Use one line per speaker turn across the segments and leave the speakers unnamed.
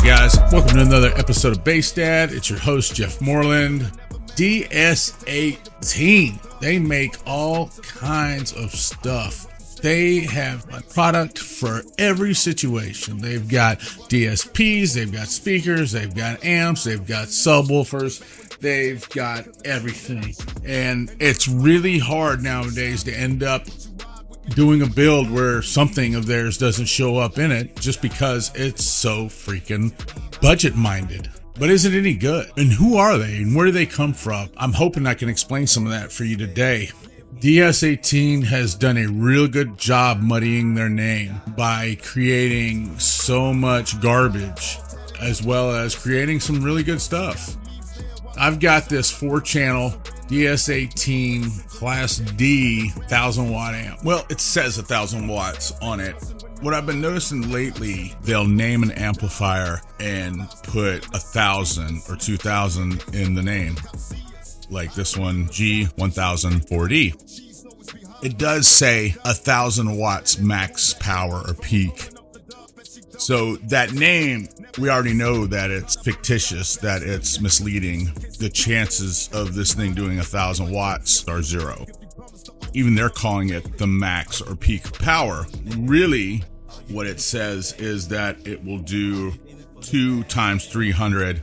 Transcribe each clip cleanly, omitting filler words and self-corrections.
up, guys? Welcome to another episode of Bass Dad. It's your host, Jeff Moreland. DS18. They make all kinds of stuff. They have a product for every situation. They've got DSPs, they've got speakers, they've got amps, they've got subwoofers, they've got everything. And it's really hard nowadays to end up doing a build where something of theirs doesn't show up in it just because it's so freaking budget minded. But is it any good? And who are they and where do they come from? I'm hoping I can explain some of that for you today. DS18 has done a real good job muddying their name by creating so much garbage as well as creating some really good stuff. I've got this 4-channel DS18 Class D 1000 watt amp. Well, it says 1000 watts on it. What I've been noticing lately, they'll name an amplifier and put 1000 or 2000 in the name. Like this one, G1000-4D. It does say 1000 watts max power or peak. So that name, we already know that it's fictitious, that it's misleading. The chances of this thing doing 1000 watts are 0. Even they're calling it the max or peak power. Really, what it says is that it will do 2 times 300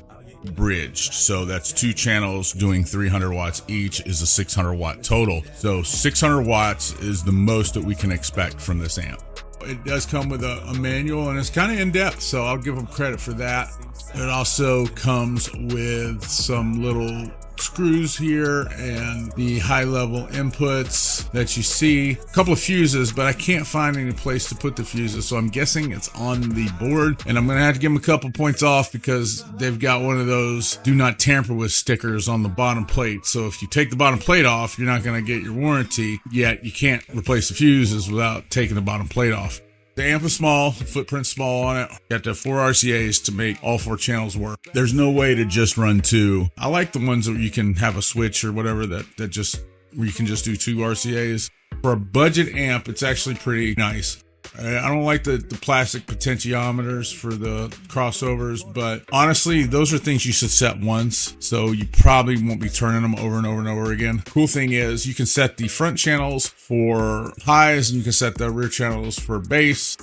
bridged. So that's 2 channels doing 300 watts each is a 600 watt total. So 600 watts is the most that we can expect from this amp. It does come with a manual and it's kind of in depth, so I'll give them credit for that. It also comes with some little screws here and the high level inputs that you see. A couple of fuses, but I can't find any place to put the fuses, so I'm guessing it's on the board. And I'm gonna have to give them a couple points off because they've got one of those do not tamper with stickers on the bottom plate. So if you take the bottom plate off, you're not gonna get your warranty, yet you can't replace the fuses without taking the bottom plate off. The amp is small, the footprint's small on it. Got the 4 RCAs to make all 4 channels work. There's no way to just run 2. I like the ones where you can have a switch or whatever that just, where you can just do 2 RCAs. For a budget amp, it's actually pretty nice. I don't like the plastic potentiometers for the crossovers, but honestly, those are things you should set once, so you probably won't be turning them over and over and over again. Cool thing is you can set the front channels for highs and you can set the rear channels for bass.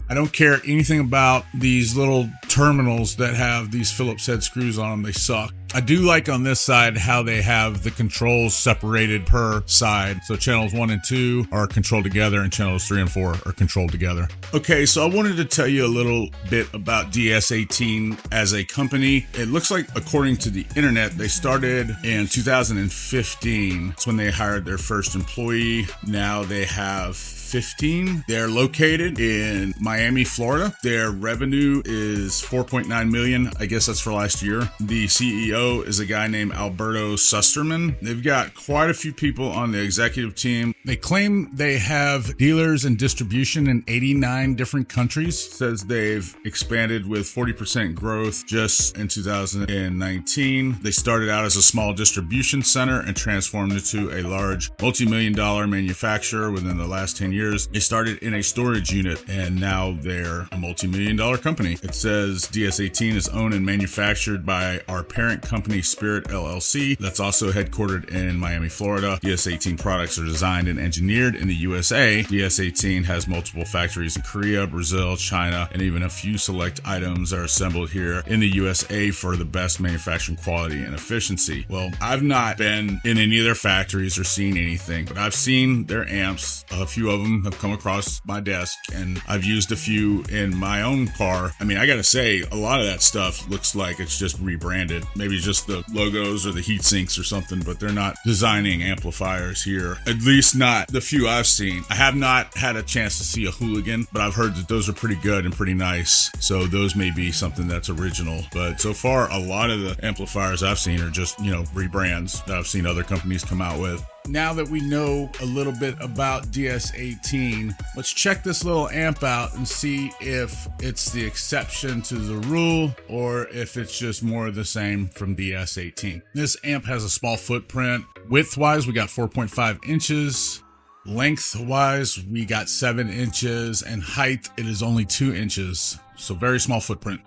I don't care anything about these little terminals that have these Phillips head screws on them. They suck. I do like on this side how they have the controls separated per side. So channels 1 and 2 are controlled together and channels 3 and 4 are controlled together. Okay, so I wanted to tell you a little bit about DS18 as a company. It looks like, according to the internet, they started in 2015. That's when they hired their first employee. Now they have 15. They're located in Miami, Florida. Their revenue is $4.9 million. I guess that's for last year. The CEO is a guy named Alberto Susterman. They've got quite a few people on the executive team. They claim they have dealers and distribution in 89 different countries. Says they've expanded with 40% growth just in 2019. They started out as a small distribution center and transformed into a large multi-million-dollar manufacturer within the last 10 years. They started in a storage unit and now they're a multi-million-dollar company. It says DS18 is owned and manufactured by our parent company Spirit LLC, that's also headquartered in Miami, Florida. DS18 products are designed and engineered in the USA. DS18 has multiple factories in Korea, Brazil, China, and even a few select items are assembled here in the USA for the best manufacturing quality and efficiency. Well, I've not been in any of their factories or seen anything, but I've seen their amps. A few of them have come across my desk and I've used a few in my own car. I mean, I gotta say, a lot of that stuff looks like it's just rebranded. Maybe just the logos or the heat sinks or something, but they're not designing amplifiers here. At least not the few I've seen. I have not had a chance to see a Hooligan, but I've heard that those are pretty good and pretty nice. So those may be something that's original. But so far, a lot of the amplifiers I've seen are just, rebrands that I've seen other companies come out with. Now that we know a little bit about DS18, let's check this little amp out and see if it's the exception to the rule or if it's just more of the same from DS18. This amp has a small footprint. Width-wise, we got 4.5 inches. Length-wise, we got 7 inches. And height, it is only 2 inches. So very small footprint.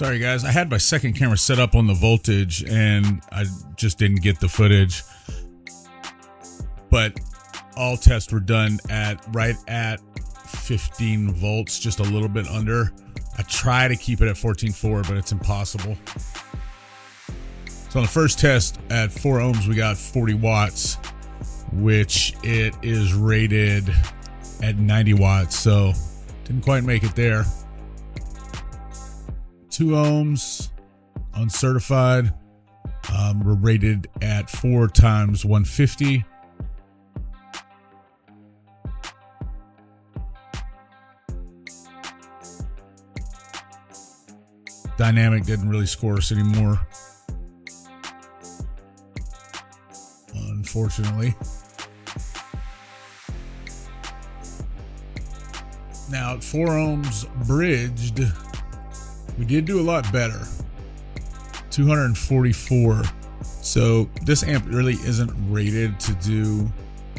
Sorry guys, I had my second camera set up on the voltage and I just didn't get the footage. But all tests were done right at 15 volts, just a little bit under. I try to keep it at 14.4, but it's impossible. So on the first test at 4 ohms, we got 40 watts, which it is rated at 90 watts. So didn't quite make it there. 2 ohms, uncertified. We're rated at 4 times 150. Dynamic didn't really score us anymore, unfortunately. Now at 4 ohms bridged, we did do a lot better, 244. So this amp really isn't rated to do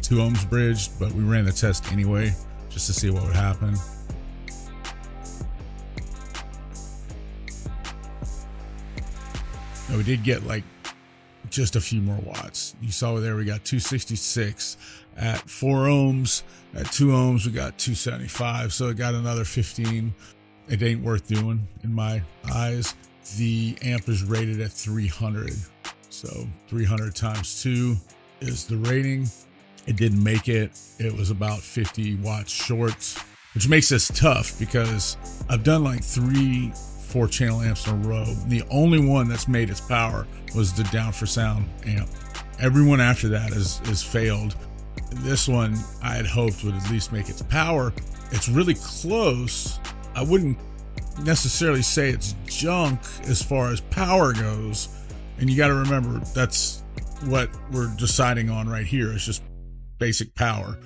2 ohms bridged, but we ran the test anyway just to see what would happen. Now we did get like just a few more watts. You saw there we got 266 at 4 ohms. At 2 ohms we got 275, so it got another 15. It ain't worth doing in my eyes. The amp is rated at 300, so 300 times 2 is the rating. It didn't make it. It was about 50 watts short, which makes this tough because I've done like 3 4-channel amps in a row. The only one that's made its power was the Down for Sound amp. Everyone after that has failed. This one I had hoped would at least make its power. It's really close. I wouldn't necessarily say it's junk as far as power goes. And you got to remember, that's what we're deciding on right here. It's just basic power.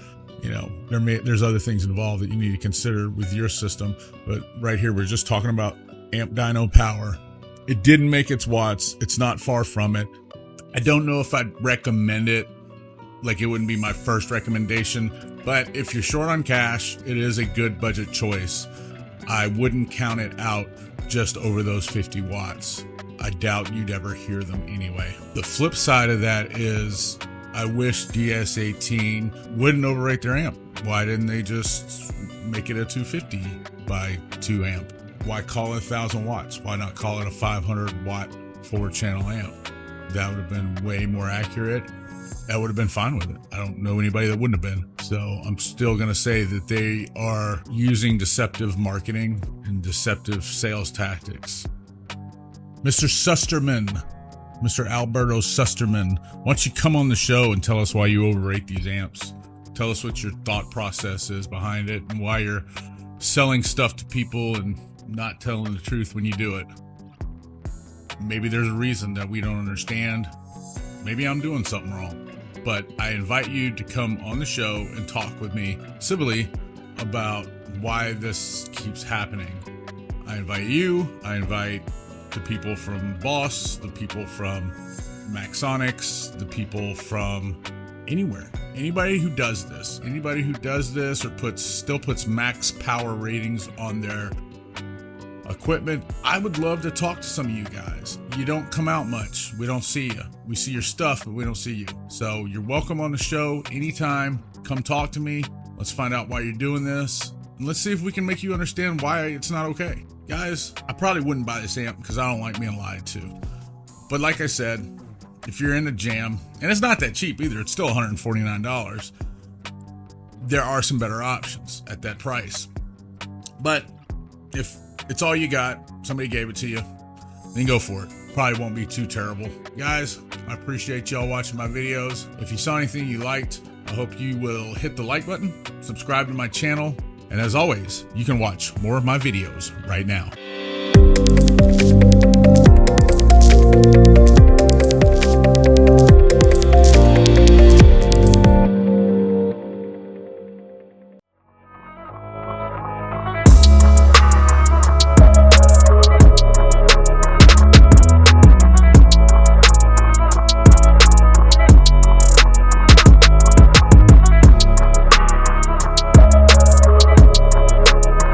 You know, there's other things involved that you need to consider with your system. But right here, we're just talking about amp dyno power. It didn't make its watts. It's not far from it. I don't know if I'd recommend it. Like, it wouldn't be my first recommendation, but if you're short on cash, it is a good budget choice. I wouldn't count it out just over those 50 watts. I doubt you'd ever hear them anyway. The flip side of that is I wish DS18 wouldn't overrate their amp. Why didn't they just make it a 250 by 2 amp? Why call it 1,000 watts? Why not call it a 500 watt 4-channel amp? That would have been way more accurate. That would have been fine with it. I don't know anybody that wouldn't have been. So I'm still going to say that they are using deceptive marketing and deceptive sales tactics. Mr. Susterman, Mr. Alberto Susterman, why don't you come on the show and tell us why you overrate these amps? Tell us what your thought process is behind it and why you're selling stuff to people and not telling the truth when you do it. Maybe there's a reason that we don't understand. Maybe I'm doing something wrong. But I invite you to come on the show and talk with me civilly about why this keeps happening. I invite you, I invite the people from Boss, the people from Maxonics, the people from anywhere. Anybody who does this or still puts max power ratings on their equipment, I would love to talk to some of you guys. You don't come out much. We don't see you. We see your stuff, but we don't see you. So you're welcome on the show anytime. Come talk to me. Let's find out why you're doing this. And let's see if we can make you understand why it's not okay. Guys, I probably wouldn't buy this amp because I don't like being lied to. But like I said, if you're in a jam, and it's not that cheap either, it's still $149, there are some better options at that price. But if it's all you got, somebody gave it to you, then go for it. Probably won't be too terrible. Guys, I appreciate y'all watching my videos. If you saw anything you liked, I hope you will hit the like button, subscribe to my channel, and as always, you can watch more of my videos right now.